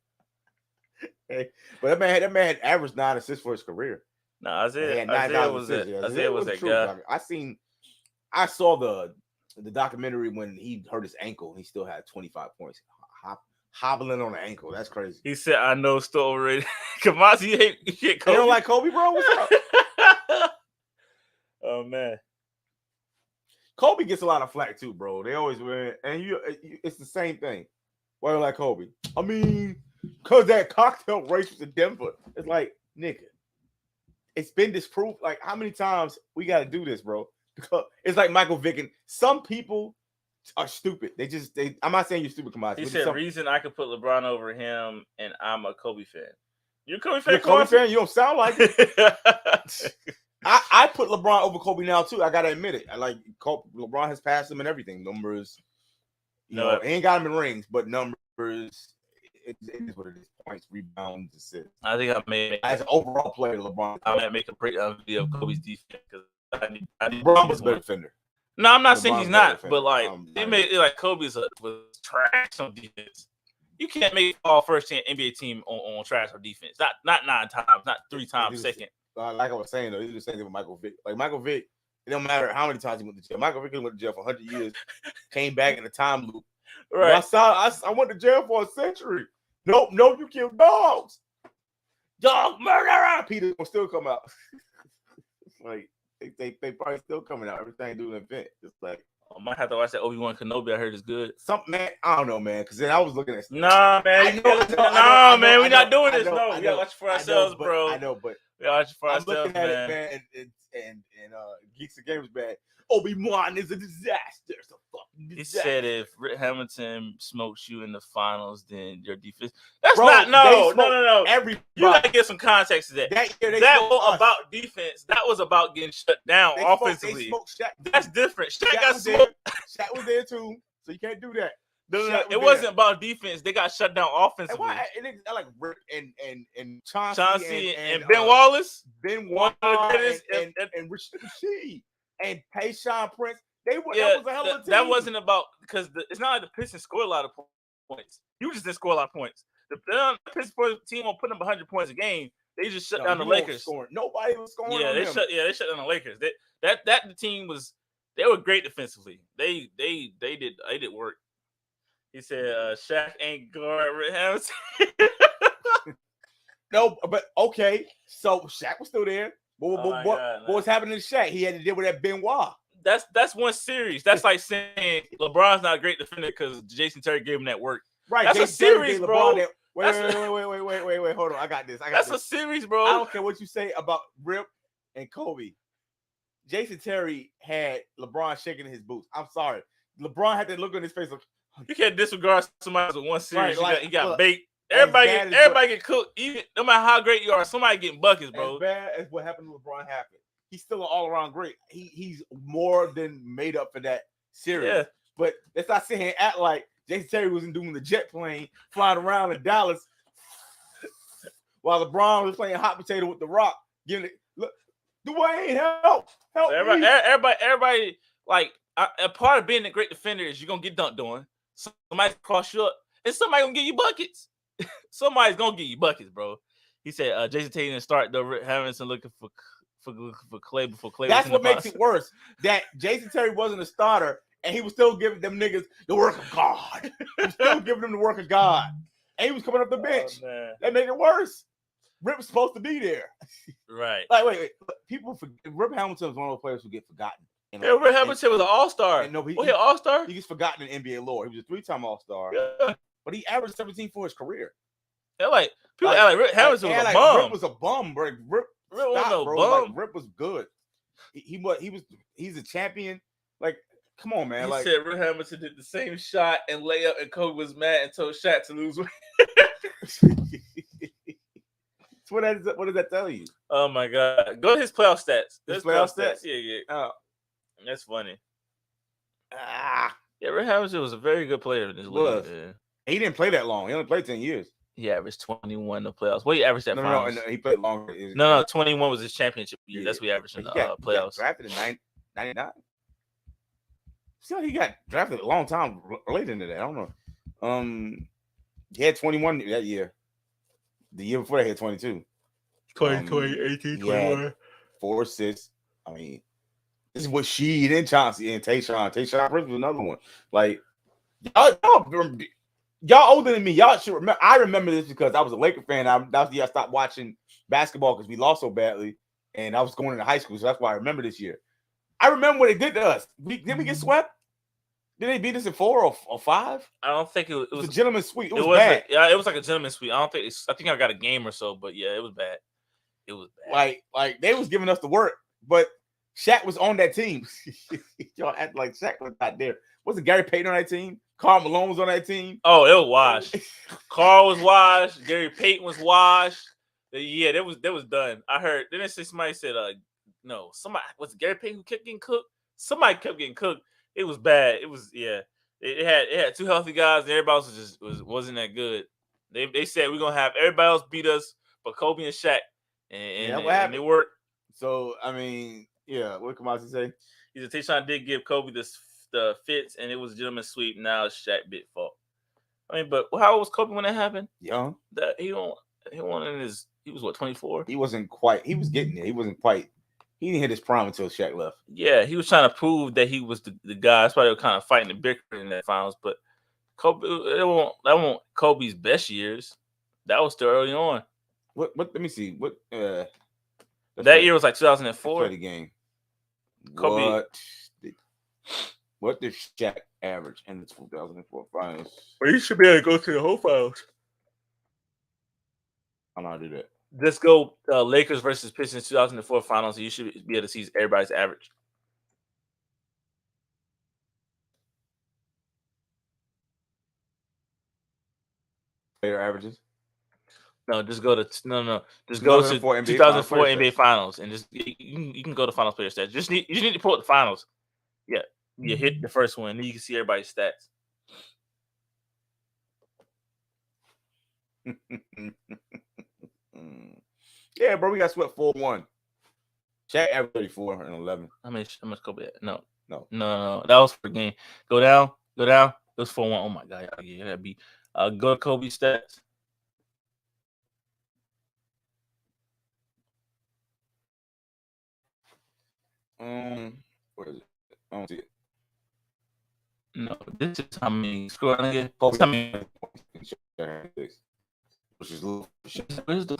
Hey, but that man had averaged 9 assists for his career. No, Isaiah was that guy. I saw the documentary when he hurt his ankle and he still had 25 points. Hobbling on the ankle. That's crazy. He said, "I know, still overrated." Kamasi, you hate Kobe. You don't like Kobe, bro? What's up? Oh man, Kobe gets a lot of flack too, bro. They always win, and it's the same thing. Why do you like Kobe? I mean, because that cocktail race was in Denver. It's like, nigga, it's been disproved. Like, how many times we got to do this, bro? Because it's like Michael Vick. And some people are stupid. I'm not saying you're stupid, Kamasi. He said, reason I could put LeBron over him, and I'm a Kobe fan. You're a Kobe fan? You're a Kobe fan? You don't sound like it. I put LeBron over Kobe now, too. I got to admit it. I like Kobe. LeBron has passed him and everything. Numbers, he ain't got him in rings, but numbers, it is what it is. Points, rebounds, assists. I think I may, as an overall player, LeBron. I might make a video of Kobe's defense because I need LeBron was a better defender. No, I'm not saying he's not, but like they made it like Kobe was trash on defense. You can't make all first team NBA team on trash or defense. Not 9 times, not 3 times second. Like I was saying though, he was the same thing with Michael Vick. Like Michael Vick, it don't matter how many times he went to jail. Michael Vick went to jail for 100 years, came back in a time loop. Right. I went to jail for a century. No, you killed dogs. Dog murderer. Peter will still come out. Like they probably still coming out. Everything doing an event. It's like, I might have to watch that Obi-Wan Kenobi. I heard it's good. Man, I don't know, man. Because then I was looking at. Nah, man. Man. We're not doing this. No, we gotta watch it for ourselves, bro. I know, but we gotta watch it for I'm ourselves, looking at man. it, man, and Geeks and Gamers, man. Obi-Wan is a disaster. It's a fucking disaster. He said if Rick Hamilton smokes you in the finals, then your defense. That's Bro, not no. Everybody. You gotta get some context to that. That year, that was about defense. That was about getting shut down offensively. They smoked Shaq. That's different. Shaq got was smoked. Shaq was there too, so you can't do that. No, it wasn't about defense. They got shut down offensively. And I like Rick and Chauncey and Ben Wallace, and Rasheed and Tayshaun Prince. That was a hell of a team. That wasn't about because it's not like the Pistons scored a lot of points. You just didn't score a lot of points. The Pistons team won't put them 100 points a game. They just shut down the Lakers. Nobody was scoring. Yeah, they shut down the Lakers. The team was. They were great defensively. They did work. He said, "Shaq ain't guard Rick Hamilton." No, but okay. So Shaq was still there. What was happening to Shaq? He had to deal with that Benoit. That's one series. That's like saying LeBron's not a great defender because Jason Terry gave him that work. Right. That's a series, bro. Wait. Hold on. I got this. That's a series, bro. I don't care what you say about Rip and Kobe. Jason Terry had LeBron shaking his boots. I'm sorry. LeBron had to look on his face. Like, you can't disregard somebody with one series. Right, he got bait. Everybody get cooked. Even no matter how great you are, somebody getting buckets, bro. As bad as what happened to LeBron happened. He's still an all-around great. He's more than made up for that series. Yeah. But let's not sit here and act like Jason Terry wasn't doing the jet plane flying around in Dallas while LeBron was playing hot potato with the Rock. Giving it, look, Dwayne, help everybody. Like a part of being a great defender is you're gonna get dunked on. Somebody cross you up, and somebody gonna give you buckets. Somebody's gonna give you buckets, bro. He said Jason Terry didn't start though. Rick Hamilton looking for Clay before Clay. That's what makes it worse. That Jason Terry wasn't a starter, and he was still giving them niggas the work of God. He was still giving them the work of God, and he was coming up the bench. That made it worse. Rip was supposed to be there, right? Like wait. People forget. Rip Hamilton was one of those players who get forgotten. Rip Hamilton was an all-star. No, he all-star. He gets forgotten in NBA lore. He was a 3-time all-star. Yeah. But he averaged 17 for his career. Yeah, like people like Rick Hamilton was a bum. Rip was a bum, bro. Rip wasn't no bum. Like, Rip was good. He's a champion. Like, come on, man. He said Rick Hamilton did the same shot and layup, and Kobe was mad and told Shaq to lose weight. So what does that tell you? Oh my God! Go to his playoff stats. His playoff stats? Yeah. Oh. That's funny. Yeah, Rick Hamilton was a very good player in this league. Yeah. He didn't play that long. He only played 10 years. He averaged 21 in the playoffs. What he averaged that? No, he played longer. No, 21 was his championship year. That's what he averaged in the playoffs. He got drafted in 99. Still, he got drafted a long time later into that. I don't know. He had 21 that year. The year before, he had 22. 18, 21. 4 assists. I mean, this is what she and Chauncey and Tayshaun Prince was another one. Like, y'all older than me. Y'all should remember. I remember this because I was a Laker fan. That was the year I stopped watching basketball because we lost so badly, and I was going into high school, so that's why I remember this year. I remember what they did to us. Did we get swept? Did they beat us in 4 or 5? I don't think it was a gentleman's sweep. It was bad. Yeah, it was like a gentleman's sweep. I think I got a game or so, but yeah, it was bad. It was bad. Like they was giving us the work, but Shaq was on that team. Y'all act like Shaq was not there. Wasn't Gary Payton on that team? Karl Malone was on that team. Oh, it was washed. Karl was washed. Gary Payton was washed. Yeah, that was done. I heard. Then somebody said, no, somebody was Gary Payton who kept getting cooked. Somebody kept getting cooked. It was bad. It was It had 2 healthy guys, and everybody else wasn't that good. They said we're gonna have everybody else beat us, but Kobe and Shaq, and it worked. So I mean, yeah, what Kamasi say? He said Tayshaun did give Kobe the fits, and it was a gentleman's sweep. Now it's Shaq bit fault. I mean, but how old was Kobe when that happened? Young. He was what, 24? He wasn't quite. He was getting there. He wasn't quite. He didn't hit his prime until Shaq left. Yeah, he was trying to prove that he was the guy. That's why they were kind of fighting and bickering in that finals. But Kobe, that won't Kobe's best years. That was still early on. What? Let me see. What? That year was like 2004. Play the game. Kobe. What? What did Shaq average in the 2004 finals? Well, you should be able to go to the whole finals. I know how to do that. Just go Lakers versus Pistons 2004 finals, and you should be able to see everybody's average. Player averages. No, just go to Just go to 2004 2004 NBA NBA finals, and just you can go to finals player stats. You just need to pull up the finals. Yeah, you hit the first one, and then you can see everybody's stats. Yeah, bro, we got swept 4-1. Shaq averaged 34 and 11. How much Kobe had? No. No. That was for game. Go down. It was 4-1. Oh my god, yeah, that'd be. Go to Kobe stats. Where is it? I don't see it. No, this is how many score. Kobe. How many? Which is Where's the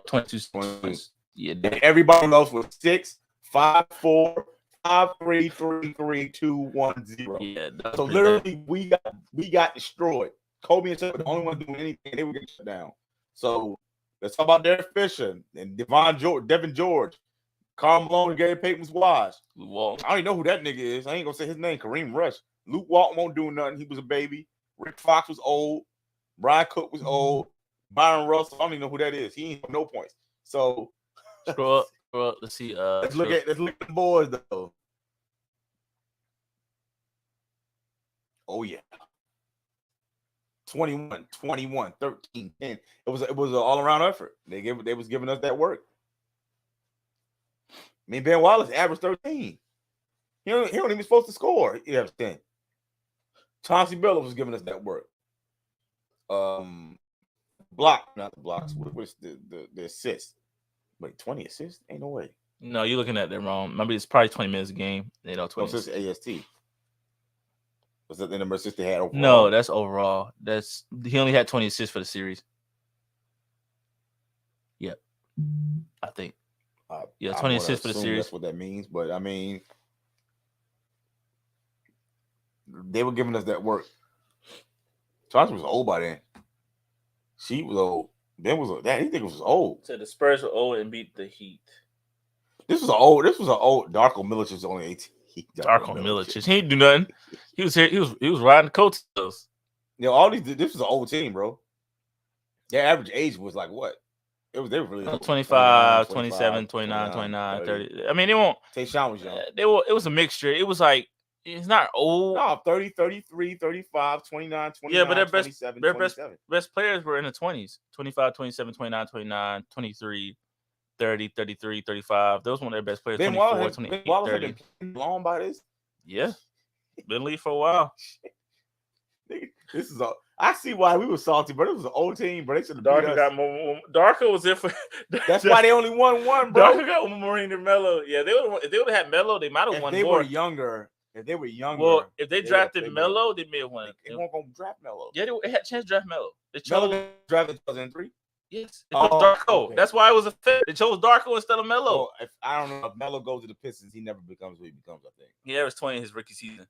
22 points? Yeah, everybody else was 6, 5, 4, 5, 3, 3, 3, 2, 1, 0. Yeah. So literally, we got destroyed. Kobe and Shaq were the only one doing anything. They were getting shut down. So let's talk about Derek Fisher and Devin George, Karl Malone, and Gary Payton's wives. I don't even know who that nigga is. I ain't gonna say his name. Kareem Rush. Luke Walton won't do nothing. He was a baby. Rick Fox was old. Brian Cook was old. Byron Russell. I don't even know who that is. He ain't no points. So scroll up. Let's see. Let's look at the boys though. Oh yeah. 21, 13, 10. It was an all-around effort. They was giving us that work. I mean, Ben Wallace averaged 13. He don't even supposed to score. He averaged 10. Chauncey Billups was giving us that work. Not the blocks. What's the assists? Wait, 20 assists? Ain't no way. No, you're looking at that wrong. Maybe it's probably 20 minutes a game. 20 assists AST. Was that the number of assists they had overall? No, that's overall. He only had 20 assists for the series. Yep. I think. 20 assists for the series. That's what that means. But I mean, they were giving us that work. Chauncey was old by then. She was old. Ben was that. He think it was old. So the Spurs were old and beat the Heat. This was an old. Darko Milicic was only 18. Darko Milicic. He didn't do nothing. He was here. He was riding coattails. All these. This was an old team, bro. Their average age was like what? They were really old. 25, 27, 29, 29, 30. I mean, they won't. Tayshaun was young. It was a mixture. It was like it's not old. No, 30, 33, 35, 29, 29. Yeah, but their 27. best players were in the 20s. 25, 27, 29, 29, 23. 30, 33, 35. Those were their best players. Ben 24, 28, Wallace 30. had been long by this. Yeah. Been lead for a while. This is I see why we were salty, but it was an old team, but they should have beat us. Got more. Darko was there for. That's why they only won one, bro. Darko got one more than Melo. Yeah, if they would have had Melo, they might have won more. If they were younger. Well, if they drafted Melo, they may have won. They weren't going to draft Melo. Yeah, they had a chance to draft Melo. Melo drafted 2003? Yes. They chose Darko. Okay. That's why it was a fit. They chose Darko instead of Melo. Well, I don't know if Melo goes to the Pistons, he never becomes what he becomes, I think. He averaged 20 in his rookie season.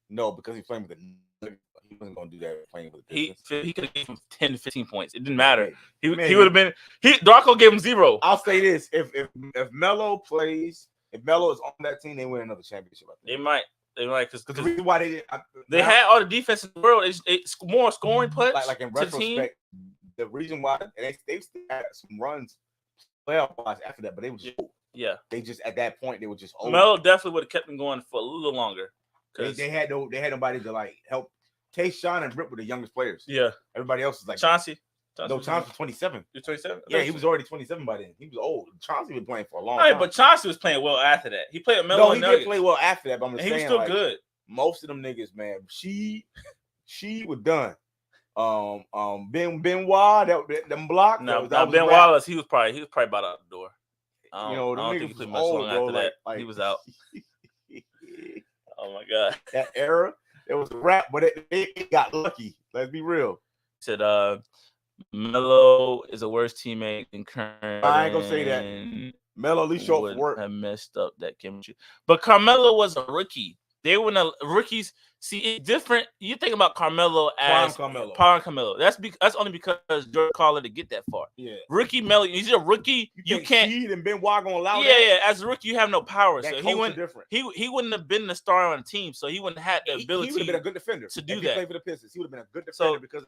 No, because he's playing with he wasn't going to do that playing with the Pistons. He could have given him 10 to 15 points. It didn't matter. He would have been. Darko gave him 0. I'll say this: if Melo plays, if Melo is on that team, they win another championship. I think. They might because the reason why they didn't. They had all the defense in the world. It's more scoring punch. Like in retrospect, the reason why they still had some runs playoff wise after that, but they were just old. Yeah. They just at that point they were just old. Melo definitely would have kept them going for a little longer. They had nobody to like help. Tayshaun and Rip were the youngest players. Yeah. Everybody else is like Chauncey. No, Chauncey was 27. He was 27? Yeah, he was already 27 by then. He was old. Chauncey was playing for a long time. But Chauncey was playing well after that. He played with Melo. No, he did play well after that, but I'm just saying, he was still good. Most of them niggas, man, she was done. Ben Wah, them blocks. No, Ben Wallace, he was probably about out the door. The I don't niggas think he played was much old, long bro. after that. Like, he was out. Oh my god, that era, it was a rap, but it got lucky. Let's be real. He said, Melo is a worse teammate than Kern. I ain't gonna say that. Melo at least showed for work. Have messed up that chemistry, but Carmelo was a rookie. They wouldn't have rookies. See, it's different. You think about Carmelo as Prime Carmelo. That's only because George Carlin to get that far. Yeah. Rookie Melo, he's a rookie. You can't. Sheed and Benoit gonna allow that. Yeah. As a rookie, you have no power. That so culture he wouldn't. Different. He wouldn't have been the star on the team. So he wouldn't have had the ability. He would have been a good defender to do if that. He played for the Pistons. He would have been a good defender because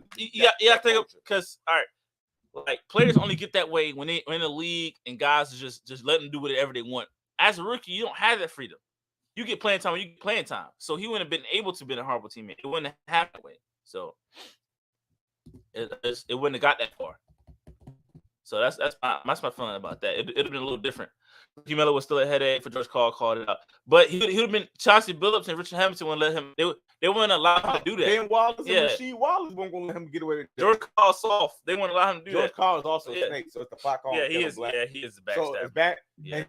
because all right, like players only get that way when they're in the league and guys just let them do whatever they want. As a rookie, you don't have that freedom. You get playing time when you get playing time. So he wouldn't have been able to be a horrible teammate. It wouldn't have happened that way. So it wouldn't have got that far. So that's my feeling about that. It'd have been a little different. Ricky Miller was still a headache for George Karl, called it out. But he would have been Chauncey Billups and Richard Hamilton wouldn't let him. They wouldn't allow him to do that. Ben Wallace and Rasheed Wallace weren't going to let him get away with that. George Karl soft. They wouldn't allow him to do that. George Karl is also a snake, so it's the pot call. Yeah, he is. Black. Yeah, he is a backstabber. So as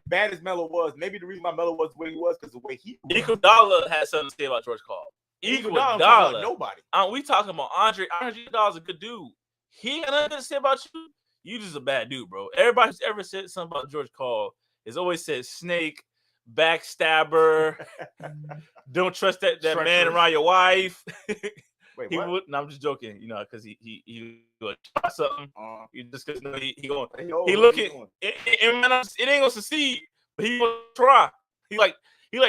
bad as Melo was, maybe the reason why Melo was the way he was because the way he was. Iguodala had something to say about George Karl. Iguodala, nobody. We talking about Andre. Andre Iguodala's a good dude. He ain't nothing to say about you. You just a bad dude, bro. Everybody who's ever said something about George Karl has always said snake, backstabber, don't trust that man around your wife. Wait, he what? would. No, I'm just joking. You know, because he would try something. You just because he going. He looking. It ain't gonna succeed, but he will try. He like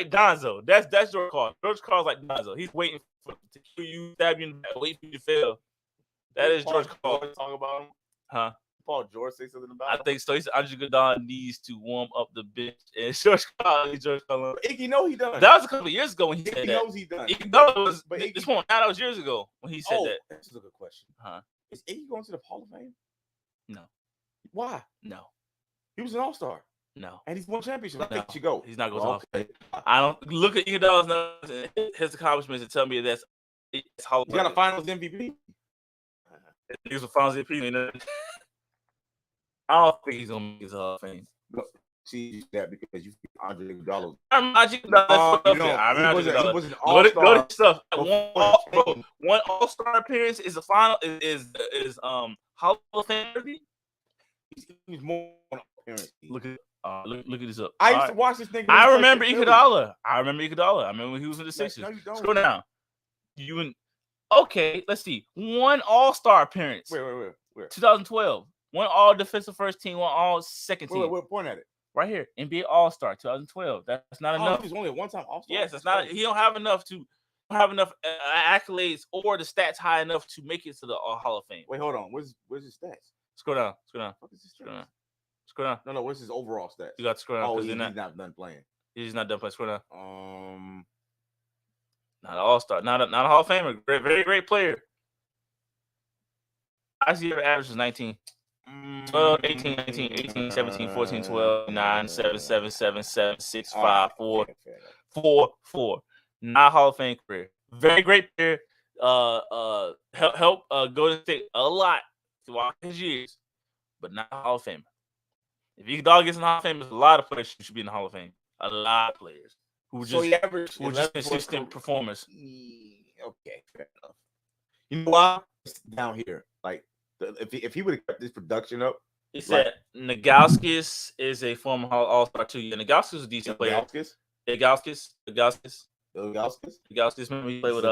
Donzo. That's George Karl. George Karl's like Donzo. He's waiting to kill you, stab you in the back, wait for you to fail. That is George Karl. Talk about him, huh? Paul George say something about him? I think so. He said Andre Iguodala needs to warm up the bench, and George Karl. Iggy know he done. That was a couple of years ago when he said that. Iggy knows he done. Iguodala was this point. That was years ago when he said that. This is a good question. Huh? Is Iggy going to the Hall of Fame? No. Why? No. He was an All-Star. No. And he's won championships. I think he should go. He's not going to the Hall of Fame. I don't look at Iguodala's numbers and his accomplishments and tell me that's Hall of Fame. He got a Finals MVP. He was a Finals MVP. I don't think he's gonna make his Hall of Fame. See that because you Andre Iguodala. I remember he was an All-Star. Go to stuff. One All-Star appearance is a final is Hall of Fame. He's more on appearance. Look at this up. I used to watch this thing. I remember Iguodala. I remember when he was in the Sixers. No, you don't. Scroll down. Okay, let's see. One All-Star appearance. Where? 2012. One All Defensive First Team. One All Second Team. Wait, point at it. Right here, NBA All-Star 2012. That's not enough. He's only a one-time All-Star. Yes, it's not. He don't have enough accolades or the stats high enough to make it to the Hall of Fame. Wait, hold on. Where's his stats? Scroll down. What is his stats? Scroll down. No. What's his overall stats? You got to scroll down because he's not done playing. He's not done playing. Scroll down. Not an All-Star. Not a Hall of Famer. Very great player. I see your average is 19. 12, 18, 19, 18, 17, 14, 12, 9, 7, 7, 7, 7, 6, 5, 4, 4, 4. Not Hall of Fame career. Very great player. Help Golden State a lot throughout his years, but not Hall of Famer. If Iguodala gets in the Hall of Fame, there's a lot of players who should be in the Hall of Fame. A lot of players who were just consistent performers. Okay, fair enough. You know why? It's down here. Like, if he would have kept this production up. He said Nagauskas is a former All-Star 2 year. Nagauskas is a decent player. Nagauskas. Remember he played with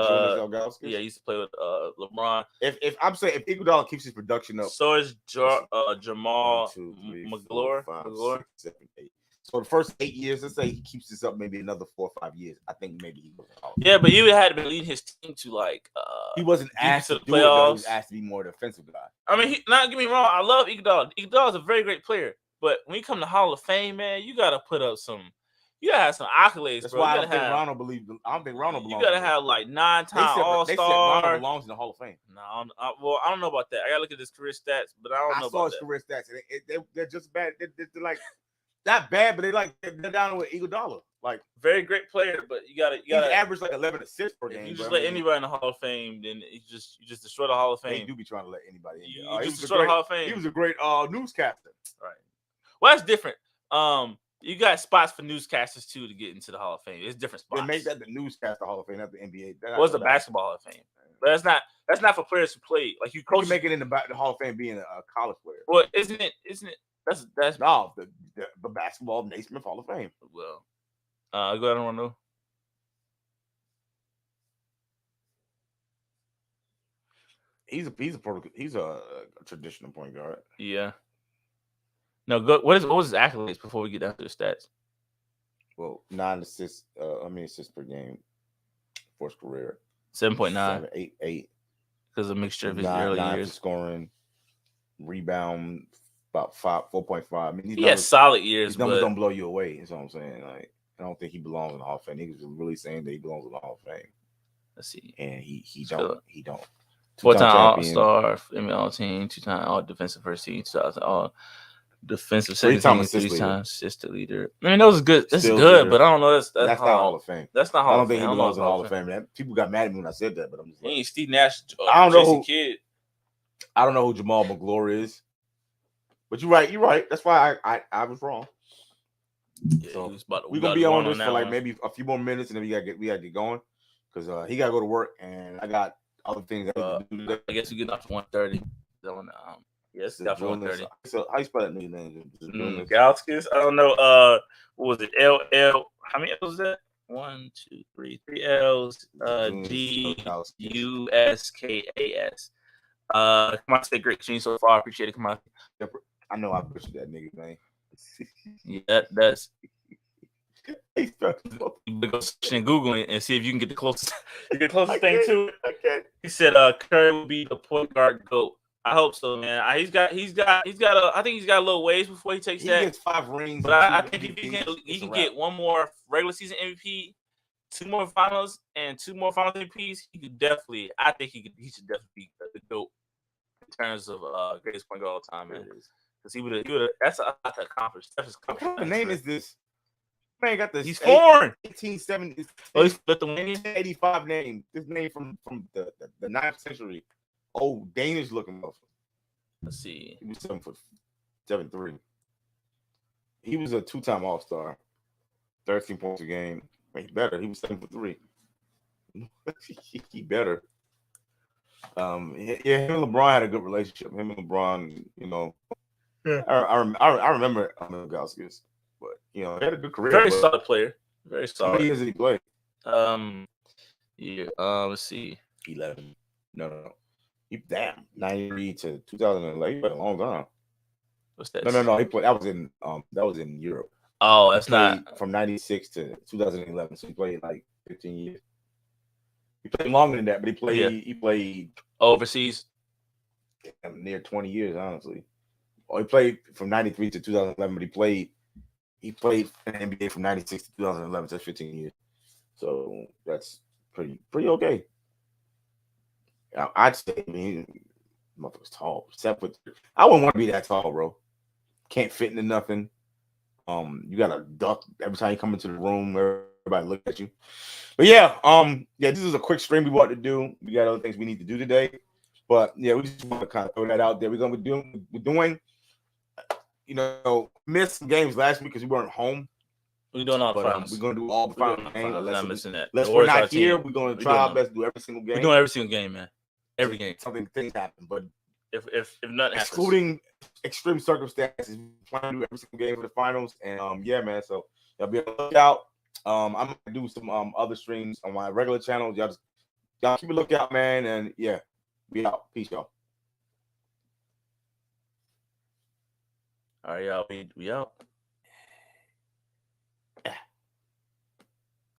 he used to play with LeBron. If Iguodala keeps his production up, so is Jamal McGlure. 6, 7, 8. So the first 8 years, let's say he keeps this up maybe another 4 or 5 years. I think maybe he goes out. Yeah, but he would have to lead his team to he wasn't asked to the playoffs. He was asked to be more defensive guy. I mean, not get me wrong, I love Iguodala. Iguodala is a very great player, but when you come to Hall of Fame, man, you gotta put up you gotta have some accolades. That's bro. why I don't think Ronald belongs. You gotta have like 9-time All-Star. They said Ronald belongs in the Hall of Fame. No, I don't know about that. I gotta look at his career stats, but I don't know about that. I saw his career stats. They're just bad. They're like not bad, but they're down with Iguodala. Like very great player, but you gotta average like 11 assists per game. If you just let anybody in the Hall of Fame, then you just destroy the Hall of Fame. They do be trying to let anybody in. You just destroy the Hall of Fame. He was a great newscaster. Right. Well, that's different. You got spots for newscasters too to get into the Hall of Fame. It's different spots. They make that the newscaster Hall of Fame, not the NBA. What's the basketball Hall of Fame? But that's not for players who play. Like you can make it in the Hall of Fame being a college player. Well, isn't it? That's no the basketball Naismith Hall of Fame. Well, go ahead and run though. He's a traditional point guard. Yeah. No, good. What was his accolades before we get down to the stats? Well, 9 assists. Assists per game for his career. 7.9. 7, 8, 8. Because a mixture of his nine, early 9 years. for scoring, rebound about 4.5. I mean, He had solid years. These numbers but don't blow you away. That's what I'm saying. Like, I don't think he belongs in the Hall of Fame. Niggas really saying that he belongs in the Hall of Fame. Let's see. And he don't. 4-time All-Star, All-Team, 2-time All-Defensive First Team, 2-time All-Defensive Second Team, 3-time assist leader. I mean, that was good. That's good, but I don't know. That's not Hall of Fame. That's not Hall of Fame. I don't think he belongs in the Hall of Fame. People got mad at me when I said that, but I'm just like, he ain't Steve Nash. I don't know who E&Kidd. I don't know who Jamal McGlory is, but you're right. You're right. That's why I was wrong. Yeah, so we're gonna be on this for like one. maybe a few more minutes, and then we gotta get going because he gotta go to work, and I got other things I need to do today. I guess we get off to 1:30. Yes, got 1:30. So how you spell that nigga name? Galskis. I don't know. What was it? LL. How many L's is that? 1, 2, 3, 3 L's. GUSKAS. Come on, stay great stream so far. I appreciate it. Come on. I know I butchered that nigga name. Yeah, that's. You go search and Google it and see if you can get the closest. You get the closest thing to it. He said, "Curry will be the point guard GOAT." I hope so, man. He's got. I think he's got a little ways before he takes that. He gets 5 rings, but I think if he can get one more regular season MVP, 2 more finals, and 2 more finals MVPs, he could definitely. I think he should definitely be the GOAT in terms of greatest point guard of all time, man. Because he would. That's a lot to accomplish. What kind of name is this? Man, got this. He's foreign. 1870. Oh, he's Lithuanian. 85 name. This name from the 9th century. Old Danish looking motherfucker. Let's see. He was 7'3". He was a 2-time All-Star. 13 points a game. He better. He was 7'3". He better. Him and LeBron had a good relationship. Him and LeBron, you know. Yeah. I remember Galskis. But he had a good career. Very solid player. Very solid. How many years did he play? Let's see. 11. No. He 93 to 2011. He played a long time. What's that? No. He played. That was in Europe. Oh, that's not from 96 to 2011. So he played like 15 years. He played longer than that, but he played overseas. Near 20 years, honestly. He played from 93 to 2011, but he played in the NBA from 96 to 2011. So that's 15 years. So that's pretty okay. I'd say, motherfucker's tall. 7'3". I wouldn't want to be that tall, bro. Can't fit into nothing. You gotta duck every time you come into the room. Everybody look at you. But this is a quick stream we want to do. We got other things we need to do today. But we just want to kind of throw that out there. We're doing, missed some games last week because we weren't home. We're doing all the finals. We're gonna do all the finals games. I'm missing that. Unless we're not here, we're gonna try our best to do every single game. We're doing every single game, man. Every game. Things happen, but if nothing excluding extreme circumstances, we plan to do every single game for the finals. And man. So y'all be on the lookout. I'm gonna do some other streams on my regular channel. Y'all keep a lookout, man. And we out. Peace, y'all. All right, y'all. We out.